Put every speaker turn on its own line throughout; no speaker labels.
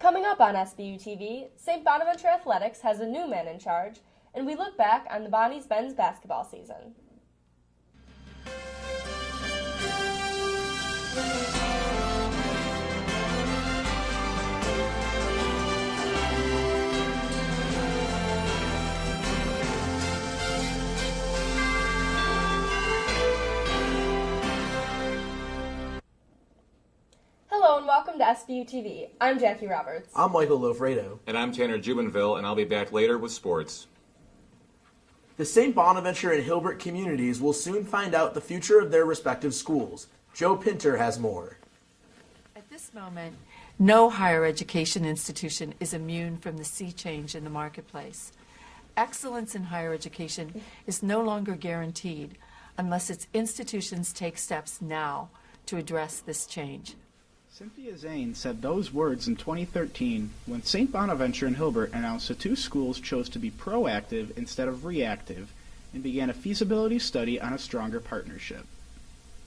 Coming up on Sbu TV, St. Bonaventure Athletics has a new man in charge, and we look back on the Bonnie's men's basketball season. Hello and welcome to Sbu TV. I'm Jackie Roberts.
I'm Michael Lofredo.
And I'm Tanner Jubenville, and I'll be back later with sports.
The St. Bonaventure and Hilbert communities will soon find out the future of their respective schools. Joe Pinter has more.
At this moment, no higher education institution is immune from the sea change in the marketplace. Excellence in higher education is no longer guaranteed unless its institutions take steps now to address this change.
Cynthia Zane said those words in 2013 when St. Bonaventure and Hilbert announced the two schools chose to be proactive instead of reactive and began a feasibility study on a stronger partnership.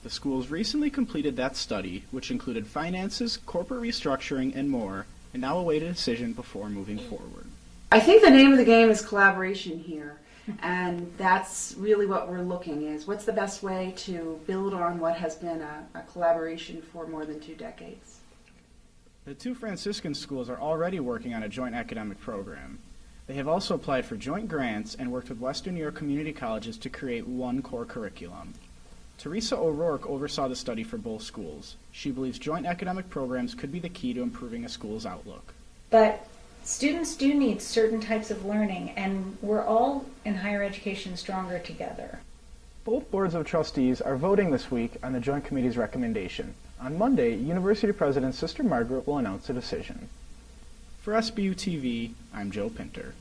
The schools recently completed that study, which included finances, corporate restructuring, and more, and now await a decision before moving forward.
I think the name of the game is collaboration here, and that's really what we're looking is what's the best way to build on what has been a collaboration for more than 2 decades.
The two Franciscan schools are already working on a joint academic program. They have also applied for joint grants and worked with Western New York community colleges to create one core curriculum. Teresa O'Rourke oversaw the study for both schools. She believes joint academic programs could be the key to improving a school's outlook.
But students do need certain types of learning, and we're all in higher education stronger together.
Both boards of trustees are voting this week on the Joint Committee's recommendation. On Monday, University President Sister Margaret will announce a decision. For SBU TV, I'm Joe Pinter.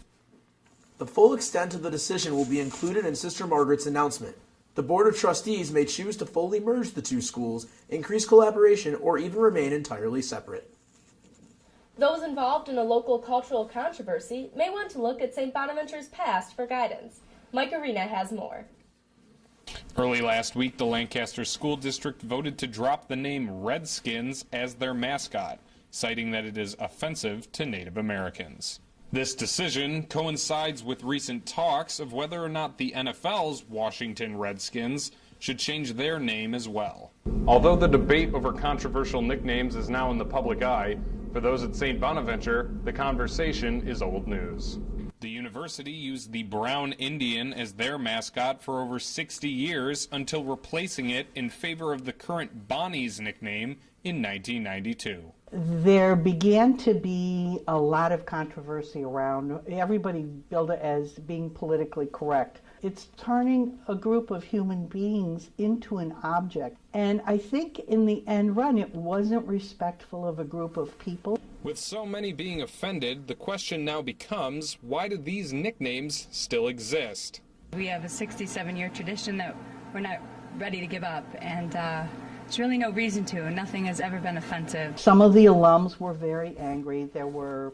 The full extent of the decision will be included in Sister Margaret's announcement. The Board of Trustees may choose to fully merge the two schools, increase collaboration, or even remain entirely separate.
Those involved in a local cultural controversy may want to look at St. Bonaventure's past for guidance. Mike Arena has more.
Early last week, the Lancaster School District voted to drop the name Redskins as their mascot, citing that it is offensive to Native Americans. This decision coincides with recent talks of whether or not the NFL's Washington Redskins should change their name as well. Although the debate over controversial nicknames is now in the public eye, for those at St. Bonaventure, the conversation is old news. The university used the brown Indian as their mascot for over 60 years until replacing it in favor of the current Bonnie's nickname in 1992.
There began to be a lot of controversy around. Everybody billed it as being politically correct. It's turning a group of human beings into an object. And I think in the end run, it wasn't respectful of a group of people.
With so many being offended, the question now becomes, why do these nicknames still exist?
We have a 67-year tradition that we're not ready to give up, and there's really no reason to, and nothing has ever been offensive.
Some of the alums were very angry. There were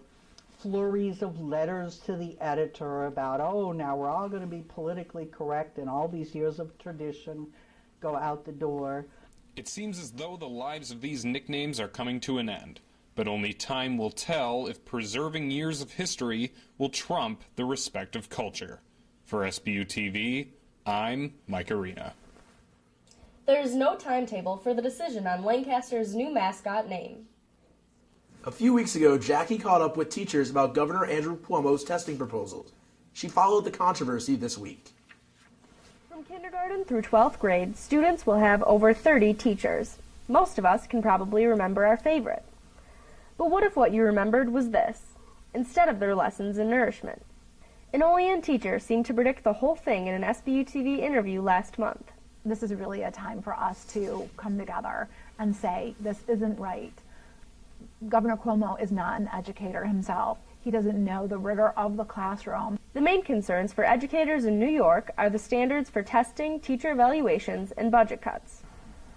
flurries of letters to the editor about, oh, now we're all going to be politically correct, and all these years of tradition go out the door.
It seems as though the lives of these nicknames are coming to an end, but only time will tell if preserving years of history will trump the respect of culture. For SBU TV, I'm Mike Arena.
There is no timetable for the decision on Lancaster's new mascot name.
A few weeks ago, Jackie caught up with teachers about Governor Andrew Cuomo's testing proposals. She followed the controversy this week.
From kindergarten through 12th grade, students will have over 30 teachers. Most of us can probably remember our favorite. But what if what you remembered was this, instead of their lessons in nourishment? An Olean teacher seemed to predict the whole thing in an SBU TV interview last month.
This is really a time for us to come together and say, this isn't right. Governor Cuomo is not an educator himself. He doesn't know the rigor of the classroom.
The main concerns for educators in New York are the standards for testing, teacher evaluations, and budget cuts.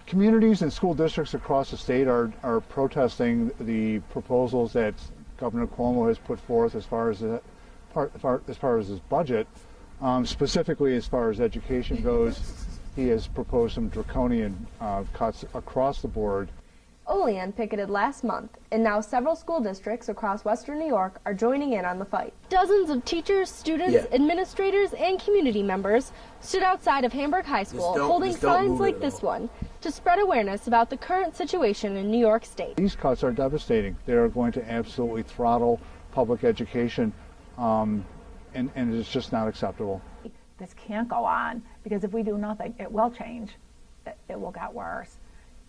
Communities and school districts across the state are protesting the proposals that Governor Cuomo has put forth as far as his budget. Specifically, as far as education goes, he has proposed some draconian cuts across the board.
Olean picketed last month, and now several school districts across western New York are joining in on the fight. Dozens of teachers, students, administrators, and community members stood outside of Hamburg High School holding signs like this one to spread awareness about the current situation in New York State.
These cuts are devastating. They are going to absolutely throttle public education, and it's just not acceptable.
This can't go on, because if we do nothing, it will change. It will get worse.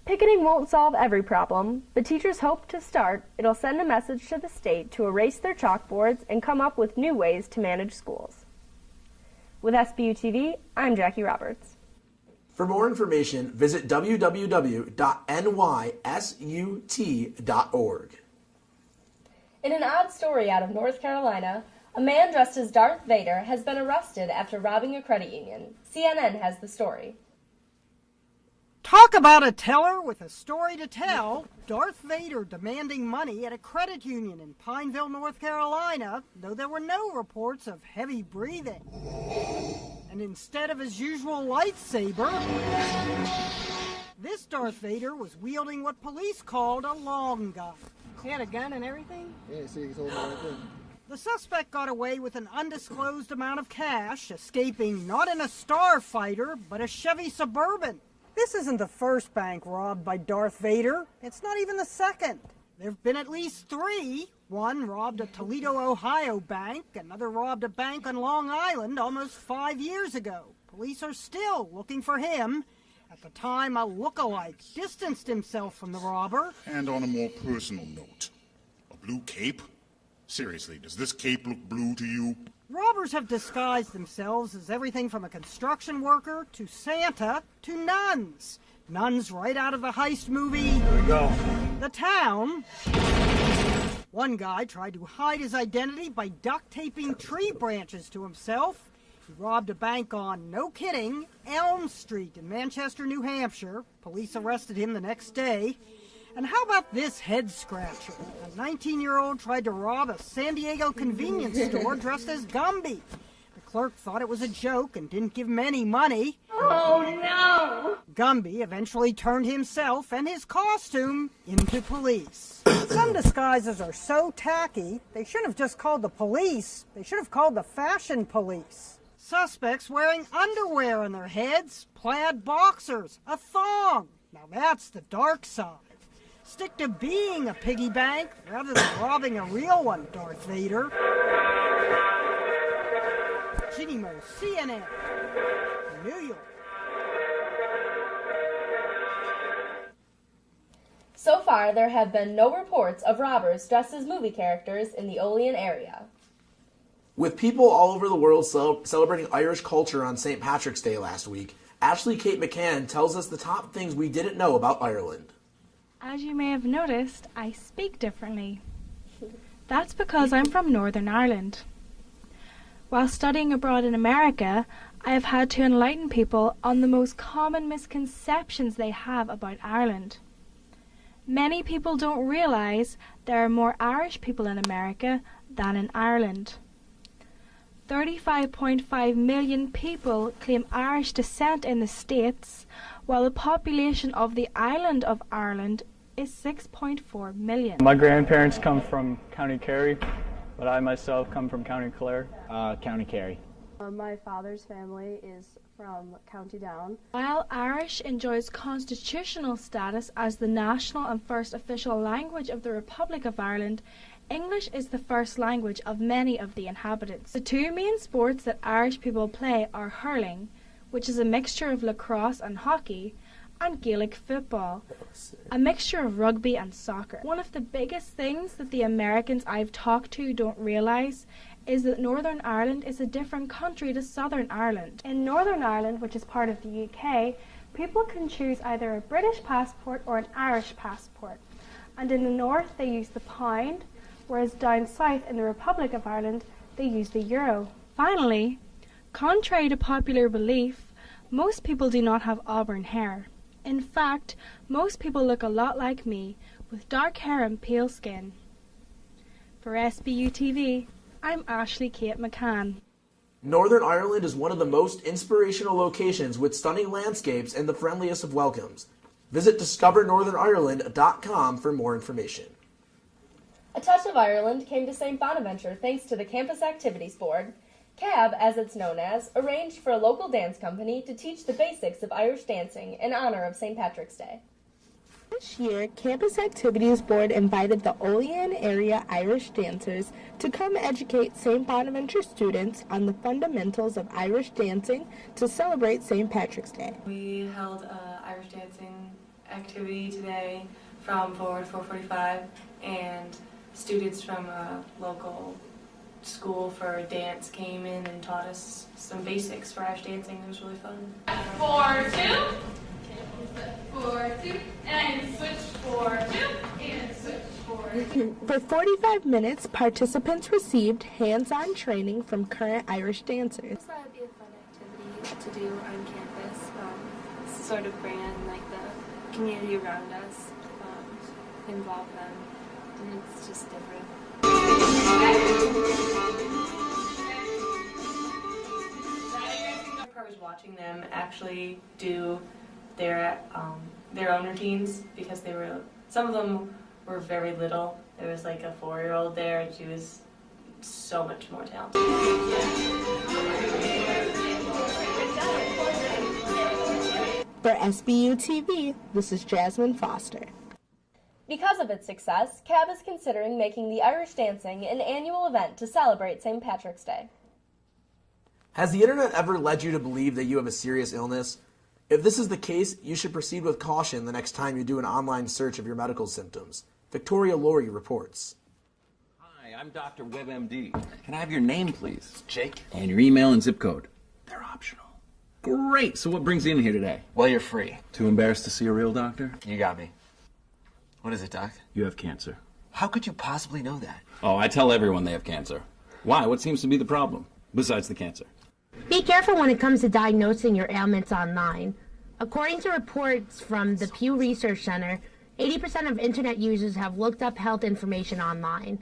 Picketing won't solve every problem, but teachers hope to start. It'll send a message to the state to erase their chalkboards and come up with new ways to manage schools. With SBU TV, I'm Jackie Roberts.
For more information, visit www.nysut.org.
In an odd story out of North Carolina, a man dressed as Darth Vader has been arrested after robbing a credit union. CNN has the story.
Talk about a teller with a story to tell. Darth Vader demanding money at a credit union in Pineville, North Carolina, though there were no reports of heavy breathing. And instead of his usual lightsaber, this Darth Vader was wielding what police called a long gun. He had a gun and everything?
Yeah, see, he's holding it right there.
The suspect got away with an undisclosed amount of cash, escaping not in a Starfighter, but a Chevy Suburban. This isn't the first bank robbed by Darth Vader. It's not even the second. There have been at least 3. One robbed a Toledo, Ohio bank. Another robbed a bank on Long Island almost 5 years ago. Police are still looking for him. At the time, a look-alike distanced himself from the robber.
And on a more personal note, a blue cape? Seriously, does this cape look blue to you?
Robbers have disguised themselves as everything from a construction worker to Santa to nuns. Nuns right out of the heist movie,
There we go.
The Town. One guy tried to hide his identity by duct taping tree branches to himself. He robbed a bank on, no kidding, Elm Street in Manchester, New Hampshire. Police arrested him the next day. And how about this head scratcher? A 19-year-old tried to rob a San Diego convenience store dressed as Gumby. The clerk thought it was a joke and didn't give him any money.
Oh, no!
Gumby eventually turned himself and his costume into police. Some disguises are so tacky, they shouldn't have just called the police. They should have called the fashion police. Suspects wearing underwear on their heads, plaid boxers, a thong. Now that's the dark side. Stick to being a piggy bank rather than robbing a real one, Darth Vader. Ginny Mo, CNN, New York.
So far, there have been no reports of robbers dressed as movie characters in the Olean area.
With people all over the world celebrating Irish culture on St. Patrick's Day last week, Ashley Kate McCann tells us the top things we didn't know about Ireland.
As you may have noticed, I speak differently. That's because I'm from Northern Ireland. While studying abroad in America, I have had to enlighten people on the most common misconceptions they have about Ireland. Many people don't realize there are more Irish people in America than in Ireland. 35.5 million people claim Irish descent in the States, while the population of the island of Ireland is 6.4 million.
My grandparents come from County Kerry, but I myself come from County Clare.
County Kerry.
My father's family is from County Down.
While Irish enjoys constitutional status as the national and first official language of the Republic of Ireland, English is the first language of many of the inhabitants. The 2 main sports that Irish people play are hurling, which is a mixture of lacrosse and hockey, and Gaelic football, a mixture of rugby and soccer. One of the biggest things that the Americans I've talked to don't realise is that Northern Ireland is a different country to Southern Ireland. In Northern Ireland, which is part of the UK, people can choose either a British passport or an Irish passport. And in the north they use the pound, whereas down south in the Republic of Ireland they use the euro. Finally, contrary to popular belief, most people do not have auburn hair. In fact, most people look a lot like me, with dark hair and pale skin. For SBU TV, I'm Ashley Kate McCann.
Northern Ireland is one of the most inspirational locations with stunning landscapes and the friendliest of welcomes. Visit discovernorthernireland.com for more information.
A touch of Ireland came to St. Bonaventure thanks to the Campus Activities Board. CAB, as it's known as, arranged for a local dance company to teach the basics of Irish dancing in honor of St. Patrick's Day.
This year, Campus Activities Board invited the Olean area Irish dancers to come educate St. Bonaventure students on the fundamentals of Irish dancing to celebrate St. Patrick's Day.
We held an Irish dancing activity today from 4 to 4:45, and students from a local school for dance came in and taught us some basics for Irish dancing. It was really fun.
4-2. 4-2. And switch 4-2. And switch 4-2.
For 45 minutes, participants received hands-on training from current Irish dancers.
I thought it'd be a fun activity to do on campus. Sort of bring in like the community around us, involve them, and it's just different.
I was watching them actually do their own routines because some of them were very little. There was like a 4-year-old there, and she was so much more talented.
For SBU TV, this is Jasmine Foster.
Because of its success, CAB is considering making the Irish dancing an annual event to celebrate St. Patrick's Day.
Has the internet ever led you to believe that you have a serious illness? If this is the case, you should proceed with caution the next time you do an online search of your medical symptoms. Victoria Laurie reports.
Hi, I'm Dr. WebMD. Can I have your name, please? Jake. And your email and zip code. They're optional. Great. So what brings you in here today?
Well, you're free.
Too embarrassed to see a real doctor?
You got me. What is it, Doc?
You have cancer.
How could you possibly know that?
Oh, I tell everyone they have cancer. Why? What seems to be the problem, besides the cancer?
Be careful when it comes to diagnosing your ailments online. According to reports from the Pew Research Center, 80% of internet users have looked up health information online.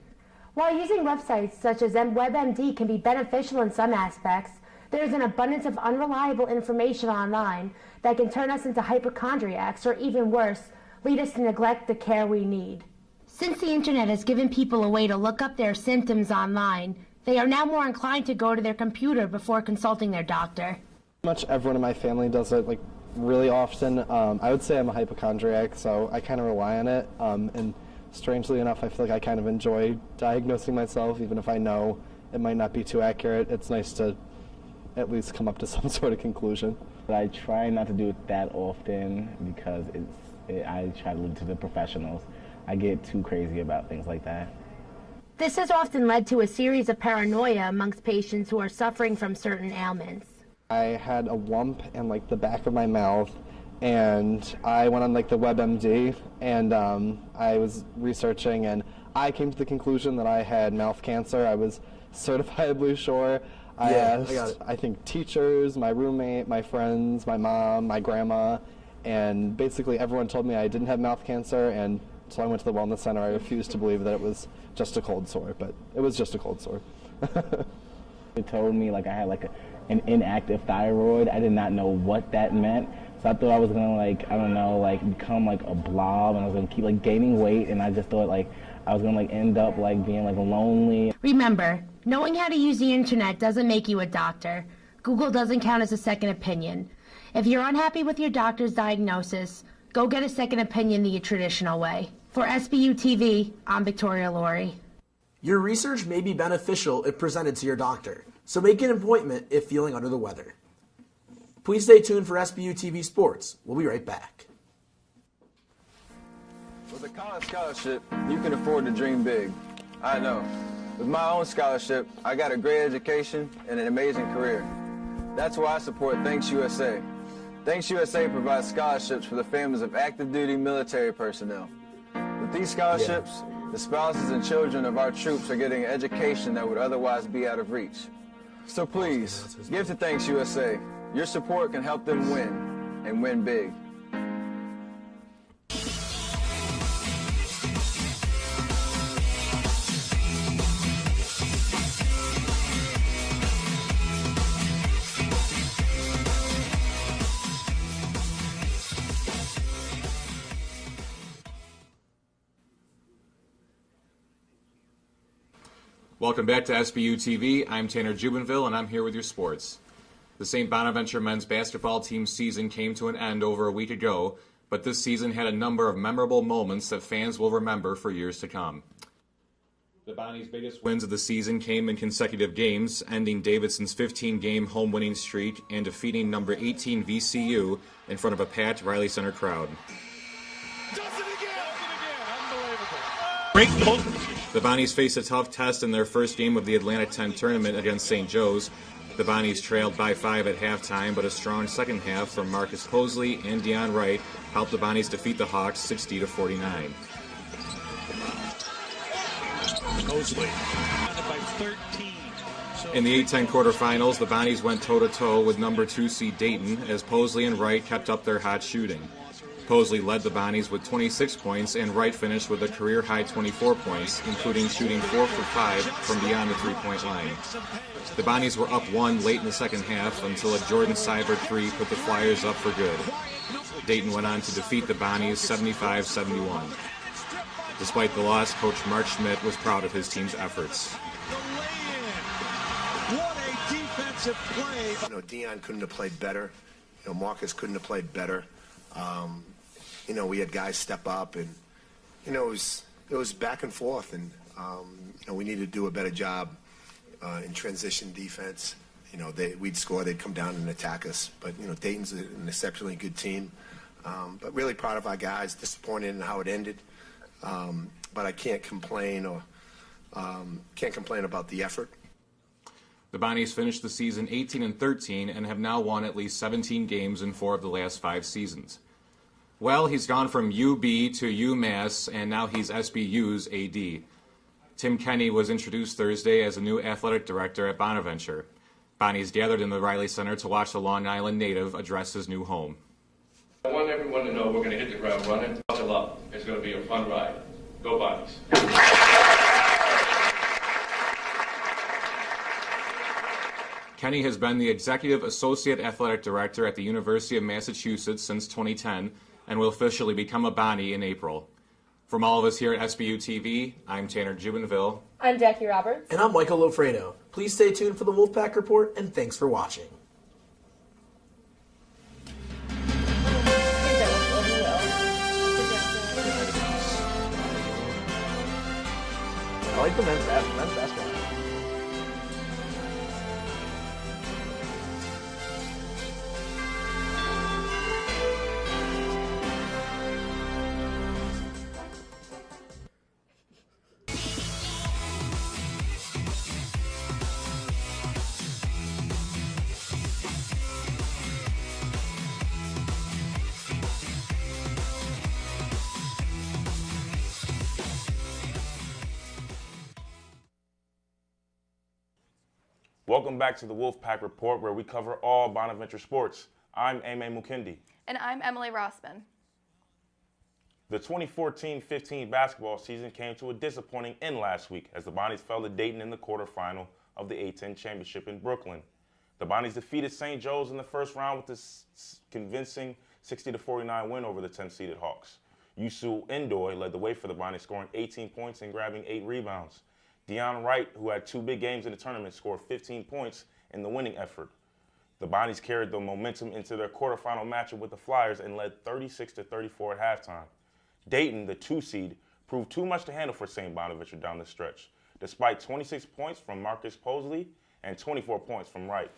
While using websites such as WebMD can be beneficial in some aspects, there is an abundance of unreliable information online that can turn us into hypochondriacs, or even worse, lead us to neglect the care we need.
Since the internet has given people a way to look up their symptoms online, they are now more inclined to go to their computer before consulting their doctor.
Pretty much everyone in my family does it really often. I would say I'm a hypochondriac, so I kind of rely on it. And strangely enough, I feel like I kind of enjoy diagnosing myself, even if I know it might not be too accurate. It's nice to at least come up to some sort of conclusion.
But I try not to do it that often because I try to leave it to the professionals. I get too crazy about things like that.
This has often led to a series of paranoia amongst patients who are suffering from certain ailments.
I had a lump in the back of my mouth, and I went on the WebMD, and I was researching, and I came to the conclusion that I had mouth cancer. I was certifiably sure. I asked, I think, teachers, my roommate, my friends, my mom, my grandma, and basically everyone told me I didn't have mouth cancer, and so I went to the wellness center. I refused to believe that it was just a cold sore, but it was just a cold sore.
They told me I had an inactive thyroid. I did not know what that meant, so I thought I was gonna become a blob, and I was gonna keep gaining weight, and I just thought I was gonna end up being lonely.
Remember, knowing how to use the internet doesn't make you a doctor. Google doesn't count as a second opinion. If you're unhappy with your doctor's diagnosis, go get a second opinion the traditional way. For SBU TV, I'm Victoria Laurie.
Your research may be beneficial if presented to your doctor, so make an appointment if feeling under the weather. Please stay tuned for SBU TV Sports. We'll be right back.
With a college scholarship, you can afford to dream big. I know. With my own scholarship, I got a great education and an amazing career. That's why I support Thanks USA. Thanks USA provides scholarships for the families of active duty military personnel. With these scholarships, the spouses and children of our troops are getting an education that would otherwise be out of reach. So please, give to Thanks USA. Your support can help them win, and win big.
Welcome back to SBU TV. I'm Tanner Jubenville, and I'm here with your sports. The St. Bonaventure men's basketball team season came to an end over a week ago, but this season had a number of memorable moments that fans will remember for years to come. The Bonnies' biggest wins of the season came in consecutive games, ending Davidson's 15-game home winning streak and defeating number 18 VCU in front of a packed Riley Center crowd.
Great pull.
The Bonnies faced a tough test in their first game of the Atlantic 10 tournament against St. Joe's. The Bonnies trailed by 5 at halftime, but a strong second half from Marcus Posley and Deion Wright helped the Bonnies defeat the Hawks 60-49.
Posley by 13.
In the 8-10 quarterfinals, the Bonnies went toe-to-toe with number 2 seed Dayton as Posley and Wright kept up their hot shooting. Posley led the Bonnies with 26 points, and Wright finished with a career-high 24 points, including shooting 4 for 5 from beyond the three-point line. The Bonnies were up 1 late in the second half until a Jordan Seibert 3 put the Flyers up for good. Dayton went on to defeat the Bonnies 75-71. Despite the loss, Coach Mark Schmidt was proud of his team's efforts.
What a defensive play.
Deion couldn't have played better. Marcus couldn't have played better. We had guys step up, and it was back and forth, and we needed to do a better job in transition defense. We'd score, they'd come down and attack us. But Dayton's an exceptionally good team. But really proud of our guys. Disappointed in how it ended, but I can't complain about the effort.
The Bonnies finished the season 18-13 and have now won at least 17 games in 4 of the last 5 seasons. Well, he's gone from UB to UMass, and now he's SBU's AD. Tim Kenney was introduced Thursday as a new athletic director at Bonaventure. Bonnies gathered in the Riley Center to watch the Long Island native address his new home.
I want everyone to know we're going to hit the ground running. Buckle up. It's going to be a fun ride. Go Bonnies.
Kenney has been the Executive Associate Athletic Director at the University of Massachusetts since 2010 and will officially become a Bonnie in April. From all of us here at SBU TV, I'm Tanner Jubenville.
I'm Jackie Roberts.
And I'm Michael Lofredo. Please stay tuned for the Wolfpack Report, and thanks for watching. I like the men's basketball.
Welcome back to the Wolfpack Report, where we cover all Bonaventure sports. I'm Ame Mukendi.
And I'm Emily Rosman.
The 2014-15 basketball season came to a disappointing end last week as the Bonnies fell to Dayton in the quarterfinal of the A-10 championship in Brooklyn. The Bonnies defeated St. Joe's in the first round with a convincing 60-49 win over the 10-seeded Hawks. Yusu Ndoye led the way for the Bonnies, scoring 18 points and grabbing 8 rebounds. Deion Wright, who had 2 big games in the tournament, scored 15 points in the winning effort. The Bonnies carried the momentum into their quarterfinal matchup with the Flyers and led 36-34 at halftime. Dayton, the 2 seed, proved too much to handle for St. Bonaventure down the stretch, despite 26 points from Marcus Posley and 24 points from Wright.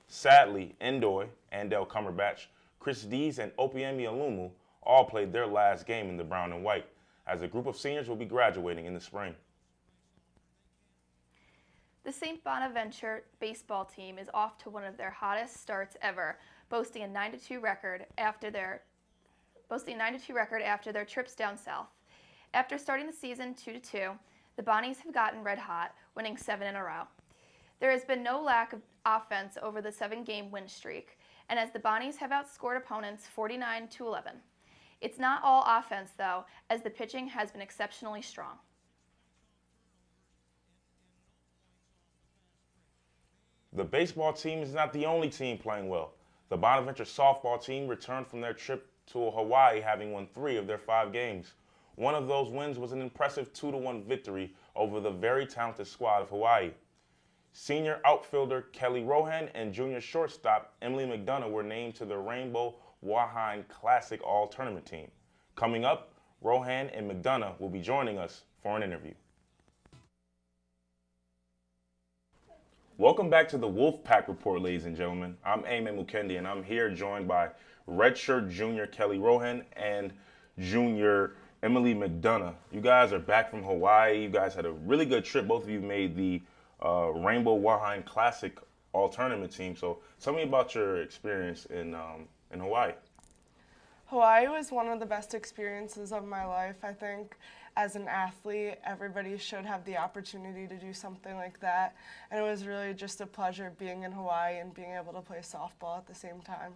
Sadly, Ndoye, Andel Cumberbatch, Chris Dees, and Opiemi Alumu all played their last game in the brown and white, as a group of seniors will be graduating in the spring.
The St. Bonaventure baseball team is off to one of their hottest starts ever, boasting a 9-2 record after their trips down south. After starting the season 2-2, the Bonnies have gotten red hot, winning 7 in a row. There has been no lack of offense over the 7-game win streak, and as the Bonnies have outscored opponents 49-11. It's not all offense, though, as the pitching has been exceptionally strong.
The baseball team is not the only team playing well. The Bonaventure softball team returned from their trip to Hawaii, having won 3 of their 5 games. One of those wins was an impressive 2-1 victory over the very talented squad of Hawaii. Senior outfielder Kelly Rohan and junior shortstop Emily McDonough were named to the Rainbow Wahine Classic All-Tournament team. Coming up, Rohan and McDonough will be joining us for an interview. Welcome back to the Wolfpack Report, ladies and gentlemen. I'm Eamon Mukendi, and I'm here joined by redshirt junior Kelly Rohan and junior Emily McDonough. You guys are back from Hawaii. You guys had a really good trip. Both of you made the Rainbow Wahine Classic All-Tournament team. So tell me about your experience in Hawaii.
Hawaii was one of the best experiences of my life. I think as an athlete, everybody should have the opportunity to do something like that. And it was really just a pleasure being in Hawaii and being able to play softball at the same time.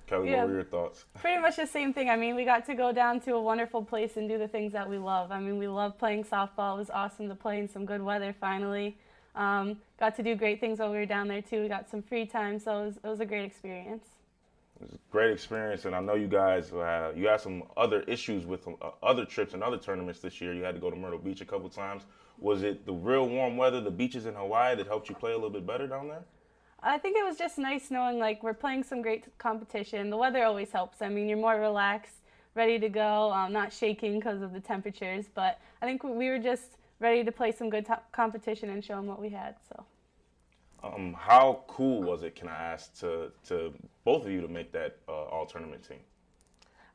Kelly, what were your thoughts?
Pretty much the same thing. I mean, we got to go down to a wonderful place and do the things that we love. I mean, we love playing softball. It was awesome to play in some good weather finally. Got to do great things while we were down there too. We got some free time, so it was a great experience.
It was a great experience, and I know you guys you had some other issues with other trips and other tournaments this year. You had to go to Myrtle Beach a couple times. Was it the real warm weather, the beaches in Hawaii, that helped you play a little bit better down there?
I think it was just nice knowing like we're playing some great competition. The weather always helps. I mean, you're more relaxed, ready to go, not shaking because of the temperatures. But I think we were just ready to play some good competition and show them what we had. So.
How cool was it, can I ask, to both of you to make that all-tournament team?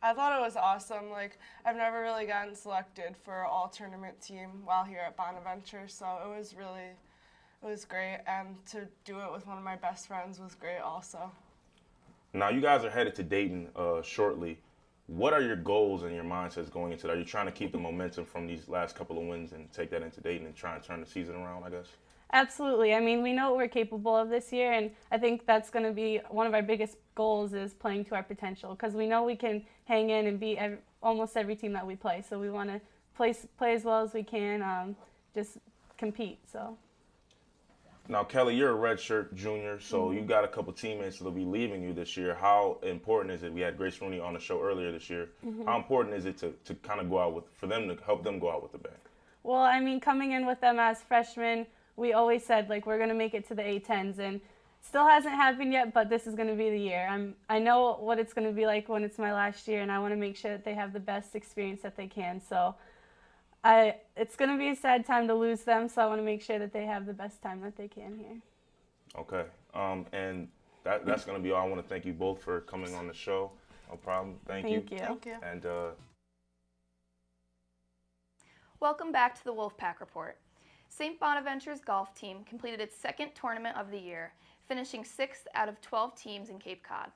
I thought it was awesome. Like, I've never really gotten selected for an all-tournament team while here at Bonaventure, so it was great, and to do it with one of my best friends was great also.
Now, you guys are headed to Dayton shortly. What are your goals and your mindsets going into that? Are you trying to keep the momentum from these last couple of wins and take that into Dayton and try and turn the season around, I guess?
Absolutely. I mean, we know what we're capable of this year, and I think that's going to be one of our biggest goals is playing to our potential, because we know we can hang in and beat almost every team that we play. So we want to play as well as we can, just compete. So.
Now, Kelly, you're a redshirt junior, so you got a couple teammates that'll be leaving you this year. How important is it? We had Grace Rooney on the show earlier this year. How important is it to kind of go out for them to help them go out with the bang?
Well, I mean, coming in with them as freshmen, we always said, like, we're going to make it to the A10s, and still hasn't happened yet, but this is going to be the year. I know what it's going to be like when it's my last year, and I want to make sure that they have the best experience that they can. So it's going to be a sad time to lose them, so I want to make sure that they have the best time that they can here.
Okay. And that's going to be all. I want to thank you both for coming on the show. No problem. Thank you.
Thank you.
And
welcome back to the Wolfpack Report. St. Bonaventure's golf team completed its second tournament of the year, finishing 6th out of 12 teams in Cape Cod.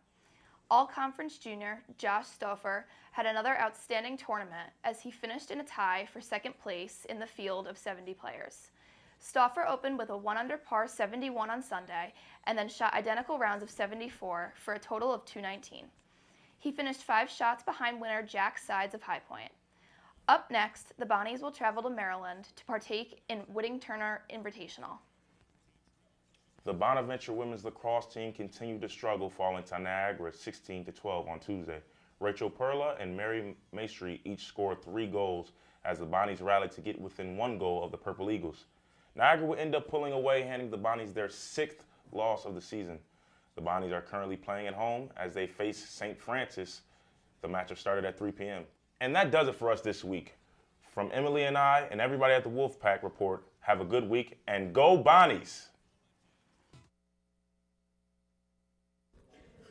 All-Conference junior Josh Stauffer had another outstanding tournament as he finished in a tie for second place in the field of 70 players. Stauffer opened with a 1-under par 71 on Sunday and then shot identical rounds of 74 for a total of 219. He finished 5 shots behind winner Jack Sides of High Point. Up next, the Bonnies will travel to Maryland to partake in Whitting-Turner Invitational.
the Bonaventure women's lacrosse team continued to struggle, falling to Niagara 16-12 on Tuesday. Rachel Perla and Mary Maestri each scored 3 goals as the Bonnies rallied to get within 1 goal of the Purple Eagles. Niagara would end up pulling away, handing the Bonnies their 6th loss of the season. The Bonnies are currently playing at home as they face St. Francis. The matchup started at 3 p.m. And that does it for us this week. From Emily and I and everybody at the Wolfpack Report, have a good week and go Bonnies!